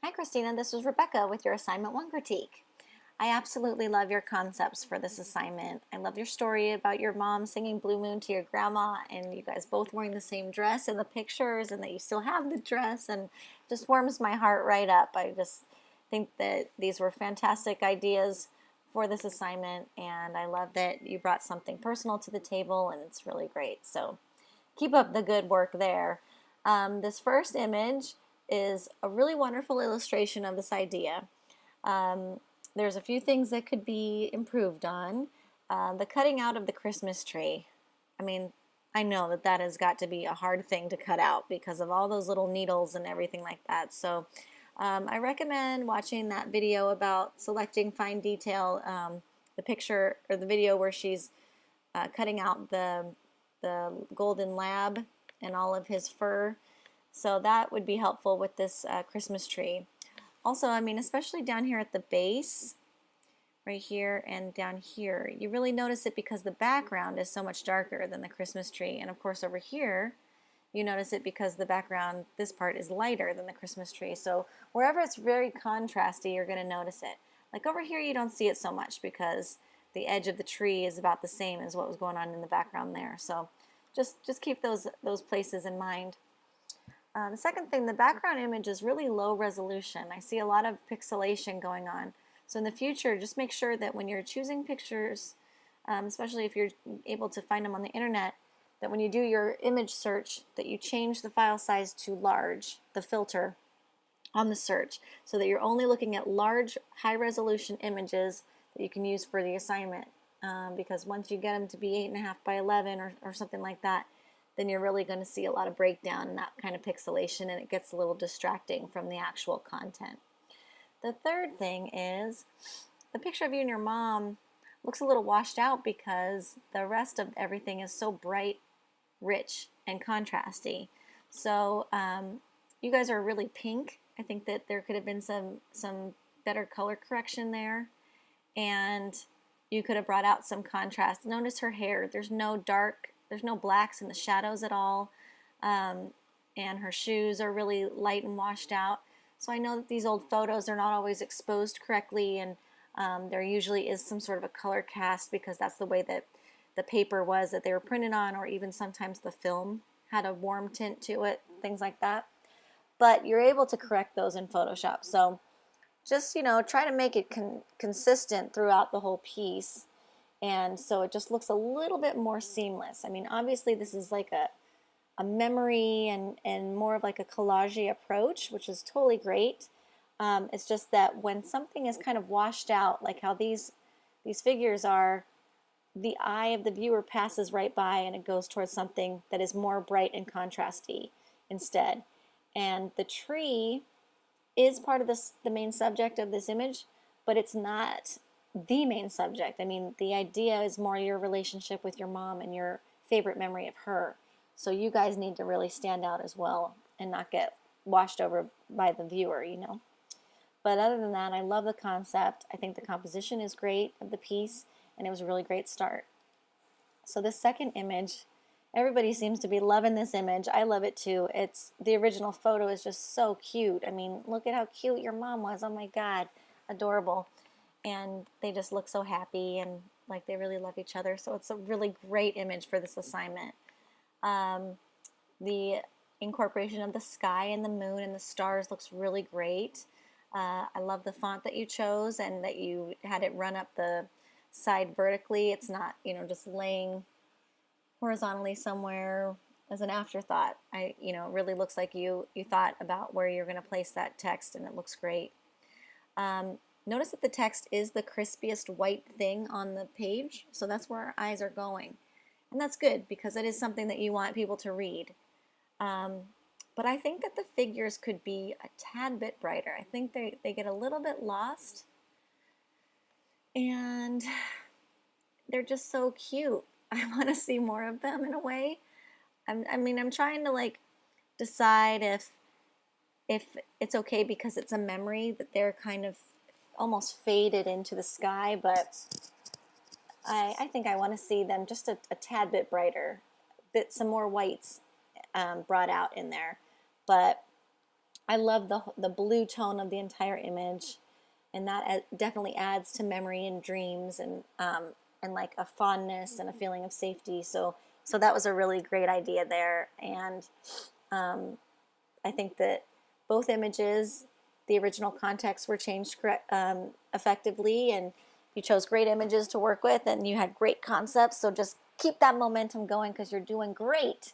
Hi, Christina. This is Rebecca with your Assignment 1 critique. I absolutely love your concepts for this assignment. I love your story about your mom singing Blue Moon to your grandma and you guys both wearing the same dress in the pictures and that you still have the dress, and just warms my heart right up. I just think that these were fantastic ideas for this assignment, and I love that you brought something personal to the table, and it's really great. So keep up the good work there. This first image is a really wonderful illustration of this idea. Um, there's a few things that could be improved on. The cutting out of the Christmas tree. I mean, I know that that has got to be a hard thing to cut out because of all those little needles and everything like that. So I recommend watching that video about selecting fine detail, the picture or the video where she's cutting out the golden lab and all of his fur. So that would be helpful with this Christmas tree. Also, I mean, especially down here at the base, right here and down here, you really notice it because the background is so much darker than the Christmas tree. And of course over here, you notice it because the background, this part, is lighter than the Christmas tree. So wherever it's very contrasty, you're going to notice it. Like over here, you don't see it so much because the edge of the tree is about the same as what was going on in the background there. So just keep those places in mind. The second thing, the background image is really low resolution. I see a lot of pixelation going on. So in the future, just make sure that when you're choosing pictures, especially if you're able to find them on the internet, that when you do your image search, that you change the file size to large, the filter on the search, so that you're only looking at large, high-resolution images that you can use for the assignment. Because once you get them to be 8.5 by 11 or something like that, then you're really going to see a lot of breakdown and that kind of pixelation, and it gets a little distracting from the actual content. The third thing is the picture of you and your mom looks a little washed out because the rest of everything is so bright, rich, and contrasty. So you guys are really pink. I think that there could have been some better color correction there, and you could have brought out some contrast. Notice her hair. There's no blacks in the shadows at all, and her shoes are really light and washed out. So I know that these old photos are not always exposed correctly, and there usually is some sort of a color cast because that's the way that the paper was that they were printed on, or even sometimes the film had a warm tint to it, things like that. But you're able to correct those in Photoshop. So just, try to make it consistent throughout the whole piece. And so it just looks a little bit more seamless. I mean, obviously this is like a memory and more of like a collage approach, which is totally great. It's just that when something is kind of washed out, like how these figures are, the eye of the viewer passes right by and it goes towards something that is more bright and contrasty instead. And the tree is part of the main subject of this image, but it's not the main subject. I mean, the idea is more your relationship with your mom and your favorite memory of her. So you guys need to really stand out as well and not get washed over by the viewer, But other than that, I love the concept. I think the composition is great of the piece, and it was a really great start. So this second image, everybody seems to be loving this image. I love it too. The original photo is just so cute. I mean, look at how cute your mom was. Oh my God, adorable. And they just look so happy and like they really love each other. So it's a really great image for this assignment. The incorporation of the sky and the moon and the stars looks really great. I love the font that you chose and that you had it run up the side vertically. It's not, just laying horizontally somewhere as an afterthought. It really looks like you thought about where you're going to place that text, and it looks great. Notice that the text is the crispiest white thing on the page, so that's where our eyes are going. And that's good because it is something that you want people to read. But I think that the figures could be a tad bit brighter. I think they get a little bit lost, and they're just so cute. I want to see more of them in a way. I'm trying to decide if it's okay because it's a memory that they're kind of almost faded into the sky, but I think I want to see them just a tad bit brighter, some more whites brought out in there. But I love the blue tone of the entire image, and that definitely adds to memory and dreams, and like a fondness and a feeling of safety. So that was a really great idea there, and um, I think that both images, the original context, were changed effectively, and you chose great images to work with, and you had great concepts. So just keep that momentum going because you're doing great.